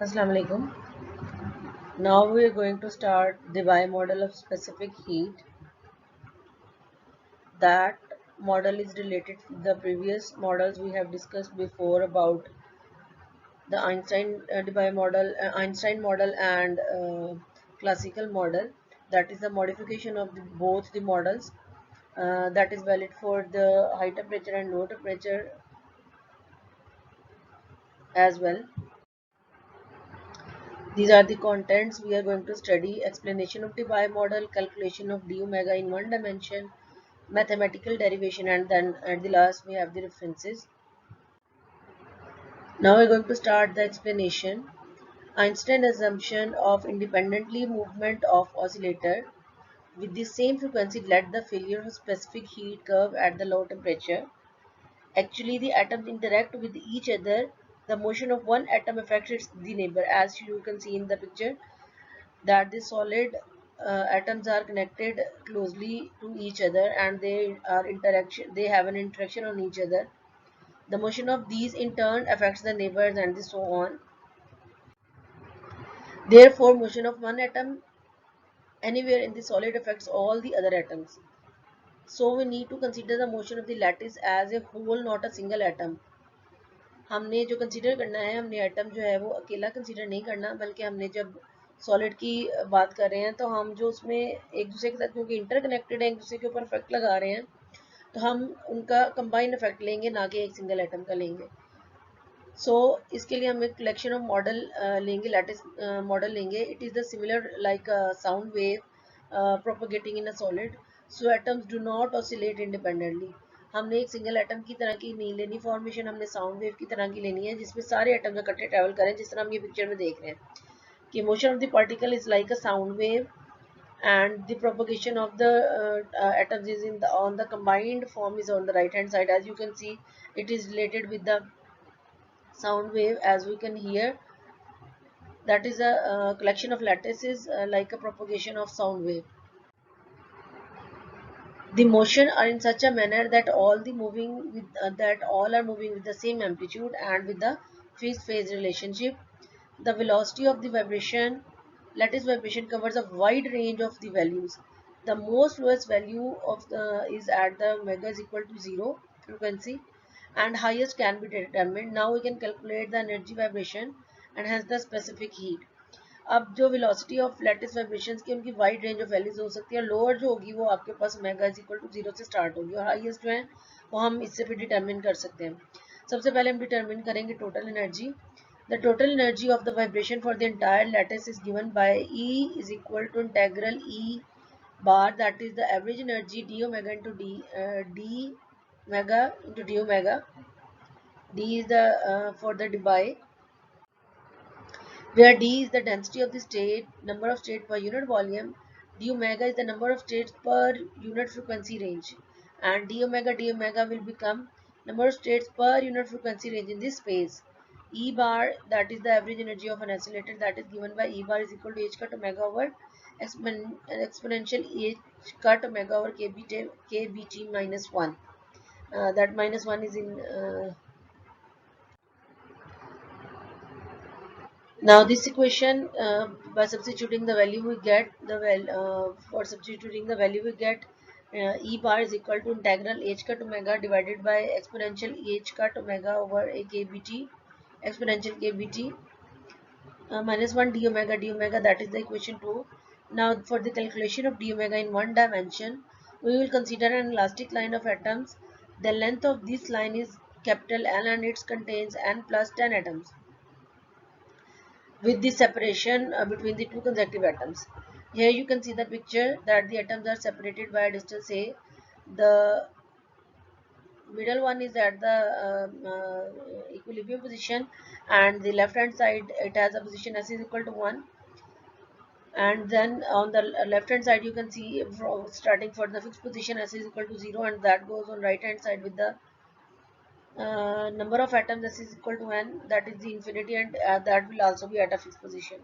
Assalamu alaikum. Now we are going to start the Debye model of specific heat. That model is related to the previous models we have discussed before about the Einstein model and classical model. That is the modification of both the models. That is valid for the high temperature and low temperature as well. These are the contents we are going to study: explanation of the Debye model, calculation of d omega in one dimension, mathematical derivation, and then at the last we have the references. Now we're going to start the explanation. Einstein assumption of independently movement of oscillator with the same frequency led the failure of specific heat curve at the low temperature. Actually, the atoms interact with each other. The motion of one atom affects the neighbor, as you can see in the picture that the solid atoms are connected closely to each other and they have an interaction on each other. The motion of these in turn affects the neighbors and so on. Therefore, motion of one atom anywhere in the solid affects all the other atoms. So we need to consider the motion of the lattice as a whole, not a single atom. हमने जो consider करना है, हमने atom जो है वो अकेला consider नहीं करना, बल्कि हमने जब सॉलिड की बात कर रहे हैं तो हम जो उसमें एक दूसरे के साथ क्योंकि इंटरकनेक्टेड है, एक दूसरे के ऊपर इफेक्ट लगा रहे हैं, तो हम उनका कंबाइंड इफेक्ट लेंगे, ना कि एक सिंगल एटम का लेंगे. इसके लिए हम एक कलेक्शन ऑफ मॉडल लेंगे, लैटिस मॉडल लेंगे. It is the similar like sound wave propagating in a solid. So atoms do not oscillate independently. हमने एक सिंगल एटम की तरह की नहीं लेनी फॉर्मेशन, हमने साउंड वेव की तरह की लेनी है जिसमें सारे एटम इकट्ठे ट्रैवल करें, जिस तरह हम ये पिक्चर में देख रहे हैं कि motion of the particle is like a sound wave and the propagation of the atoms is in the on the combined form is on the right hand side. As you can see, it is related with the sound wave, as we can hear. That is a collection of lattices like a propagation of sound wave. The motion are in such a manner that all are moving with the same amplitude and with the fixed phase relationship. The velocity of the vibration, lattice vibration, covers a wide range of the values. The most lowest value of the is at the omega is equal to 0 frequency, and highest can be determined. Now we can calculate the energy vibration and hence the specific heat. अब जो velocity of lattice vibrations की उनकी wide range of values हो सकती है. Lower जो होगी वो आपके पास ओमेगा इज इक्वल टू 0 से स्टार्ट होगी, और हाईएस्ट जो है वो हम इससे भी डिटरमिन कर सकते हैं. सबसे पहले हम डिटरमिन करेंगे total energy. The total energy of the vibration for the entire lattice is given by E is equal to integral E bar, that is the average energy d omega into d omega into d omega. D is the for the Debye, where d is the density of the state, number of states per unit volume. D omega is the number of states per unit frequency range, and d omega will become number of states per unit frequency range in this space. E bar, that is the average energy of an oscillator, that is given by E bar is equal to h cut omega over exponential h cut omega over kbt minus 1. That minus 1 is in now this equation, by substituting the value we get for substituting the value we get E bar is equal to integral h cut omega divided by exponential h cut omega over a kbt exponential kbt minus 1 d omega, that is the equation 2. Now for the calculation of d omega in one dimension, we will consider an elastic line of atoms. The length of this line is capital L and it contains n plus 10 atoms with the separation between the two consecutive atoms. Here you can see the picture that the atoms are separated by a distance a. The middle one is at the equilibrium position, and the left hand side it has a position s is equal to 1. And then on the left hand side you can see starting for the fixed position s is equal to 0, and that goes on right hand side with the number of atoms s is equal to n, that is the infinity, and that will also be at a fixed position.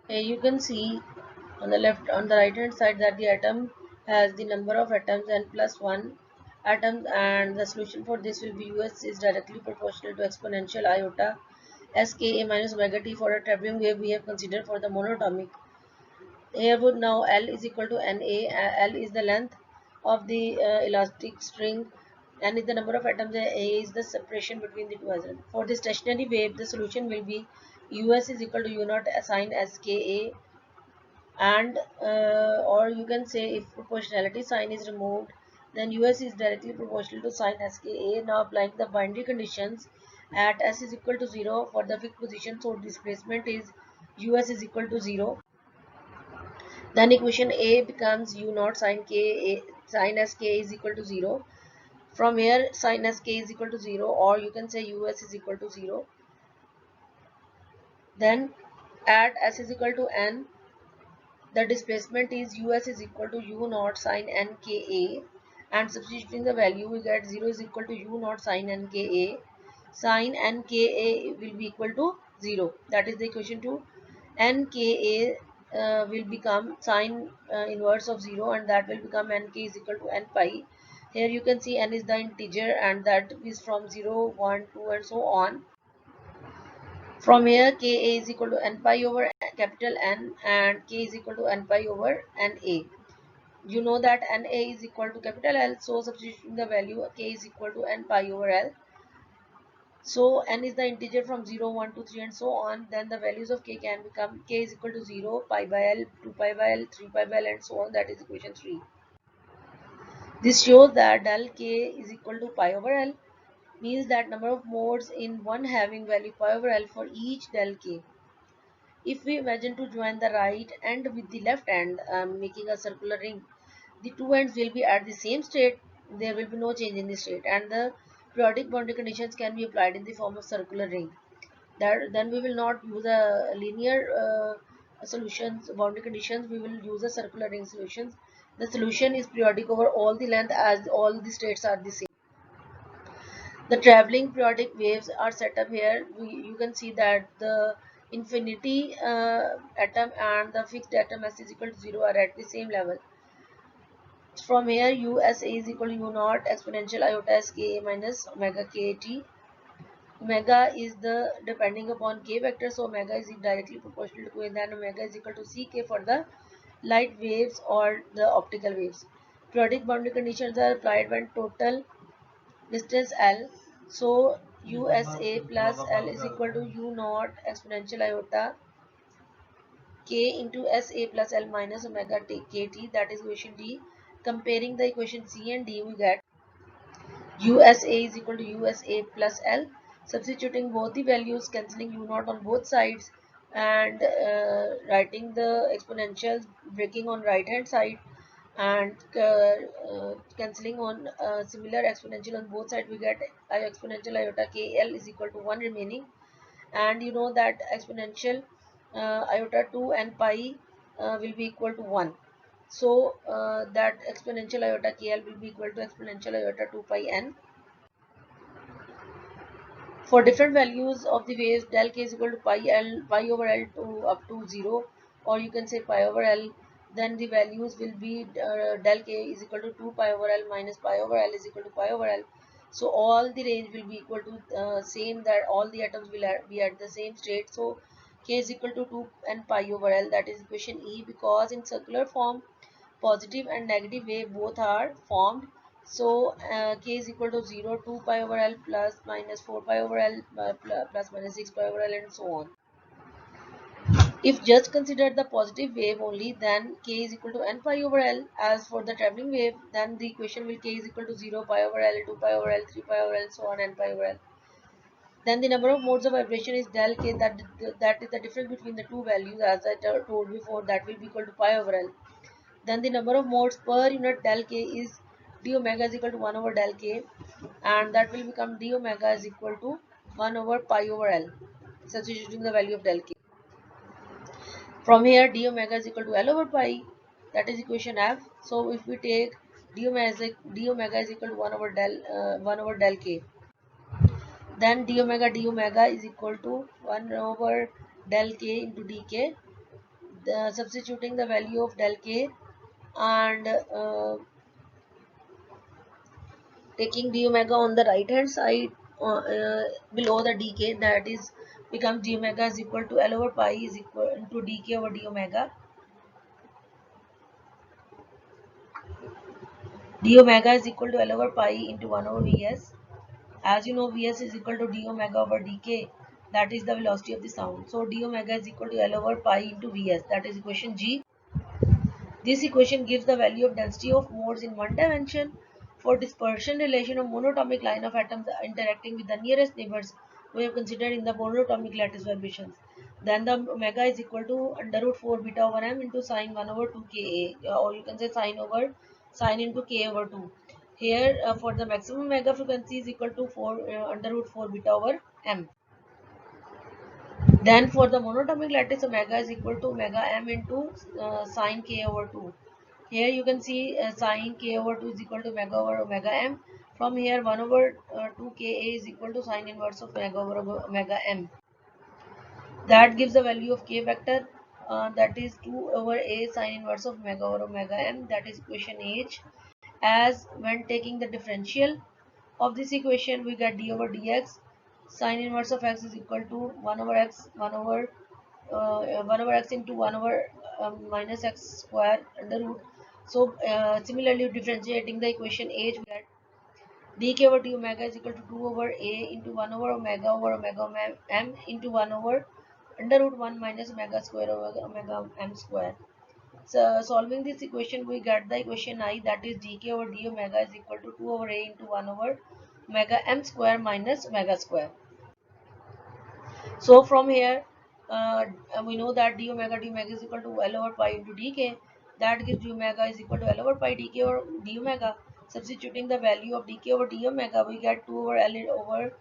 Here you can see on the right hand side that the atom has the number of atoms n plus 1 atoms, and the solution for this will be us is directly proportional to exponential iota ska minus omega t for a traveling wave we have considered for the monatomic. Here would now L is equal to Na. L is the length of the elastic string. N is the number of atoms. A is the separation between the two atoms. For the stationary wave, the solution will be Us is equal to U naught sine Ska, and or you can say if proportionality sign is removed, then Us is directly proportional to sine Ska. Now applying the boundary conditions at S is equal to 0 for the fixed position, so displacement is Us is equal to 0. Then equation A becomes U naught sine K sine Sk is equal to 0. From here sine Sk is equal to 0, or you can say Us is equal to 0. Then at S is equal to N, the displacement is Us is equal to U naught sine Nka, and substituting the value we get 0 is equal to U naught sine Nka. Sine Nka will be equal to 0. That is the equation 2. Nka will become sine inverse of 0, and that will become Nk is equal to n pi. Here you can see n is the integer, and that is from 0, 1, 2 and so on. From here Ka is equal to n pi over capital N, and K is equal to n pi over Na. You know that Na is equal to capital L, so substituting the value K is equal to n pi over L. So n is the integer from 0, 1, 2, 3 and so on. Then the values of k can become k is equal to 0, pi by L, 2 pi by L, 3 pi by L and so on. That is equation 3. This shows that del k is equal to pi over L, means that number of modes in one having value pi over L for each del k. If we imagine to join the right end with the left end, making a circular ring, the two ends will be at the same state. There will be no change in the state, and the periodic boundary conditions can be applied in the form of circular ring. That then we will not use a linear solutions boundary conditions, we will use a circular ring solutions. The solution is periodic over all the length as all the states are the same. The traveling periodic waves are set up here. You can see that the infinity atom and the fixed atom S is equal to 0 are at the same level. From here Usa is equal to U naught exponential iota Ska minus omega kt. Omega is the depending upon k vector, so omega is directly proportional to k, and then omega is equal to ck for the light waves or the optical waves. Periodic boundary conditions are applied when total distance L, so USA plus L is equal to U naught exponential iota k into SA plus L minus omega kt. That is equation D. Comparing the equation C and D, we get USA is equal to USA plus L. Substituting both the values, cancelling U naught on both sides, and writing the exponentials, breaking on right hand side, and cancelling on similar exponential on both sides, we get exponential iota KL is equal to 1 remaining. And you know that exponential iota 2 and pi will be equal to 1. So that exponential iota KL will be equal to exponential iota 2 pi n. For different values of the waves, del k is equal to pi over L to up to 0, or you can say pi over L. Then the values will be del k is equal to 2 pi over L minus pi over L is equal to pi over L. So all the range will be equal to same, that all the atoms will be at the same state. So k is equal to 2 and pi over L. That is equation E, because in circular form positive and negative wave both are formed. So k is equal to 0, 2 pi over L plus minus 4 pi over L plus minus 6 pi over L and so on. If just consider the positive wave only, then k is equal to n pi over L. As for the traveling wave, then the equation will k is equal to 0 pi over L, 2 pi over L, 3 pi over L, so on, n pi over L. Then the number of modes of vibration is del k, that is the difference between the two values, as I told before, that will be equal to pi over L. Then the number of modes per unit del k is d omega is equal to 1 over del k, and that will become d omega is equal to 1 over pi over L, substituting the value of del k. From here d omega is equal to L over pi, that is equation F. So if we take d omega is equal to 1 over del k, then d omega is equal to 1 over del k into dk. Substituting the value of del k and taking d omega on the right hand side below the dk, that is becomes d omega is equal to L over pi is equal to dk over d omega. D omega is equal to L over pi into 1 over Vs. As you know, Vs is equal to d omega over dk. That is the velocity of the sound. So d omega is equal to L over pi into Vs. That is equation G. This equation gives the value of density of modes in one dimension for dispersion relation of monatomic line of atoms interacting with the nearest neighbors we have considered in the monatomic lattice vibrations. Then the omega is equal to under root 4 beta over m into sine 1 over 2 ka, or you can say sine into k over 2. Here for the maximum omega frequency is equal to 4 under root 4 beta over m. Then for the monatomic lattice, omega is equal to omega m into sine k over 2. Here you can see sine k over 2 is equal to omega over omega m. From here 1 over 2 ka is equal to sine inverse of omega over omega m. That gives the value of k vector, that is 2 over a sine inverse of omega over omega m. That is equation H. As when taking the differential of this equation, we get d over dx sine inverse of x is equal to 1 over x 1 over x into 1 over minus x square under root. So similarly differentiating the equation H, we get dk over d omega is equal to 2 over a into 1 over omega m into 1 over under root 1 minus omega square over omega m square. So solving this equation, we get the equation I, that is dk over d omega is equal to 2 over a into 1 over omega m square minus omega square. So from here, we know that d omega is equal to L over pi into dk. That gives d omega is equal to L over pi dk over d omega. Substituting the value of dk over d omega, we get 2 over L over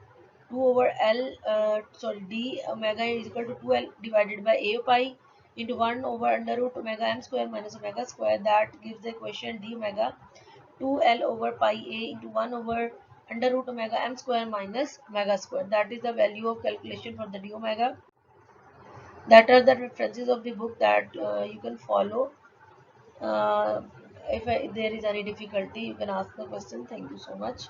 2 over L, d omega is equal to 2L divided by a pi into 1 over under root omega m square minus omega square. That gives the equation d omega 2L over pi a into 1 over under root omega m square minus omega square. That is the value of calculation for the d omega. That are the references of the book that you can follow. If there is any difficulty, you can ask the question. Thank you so much.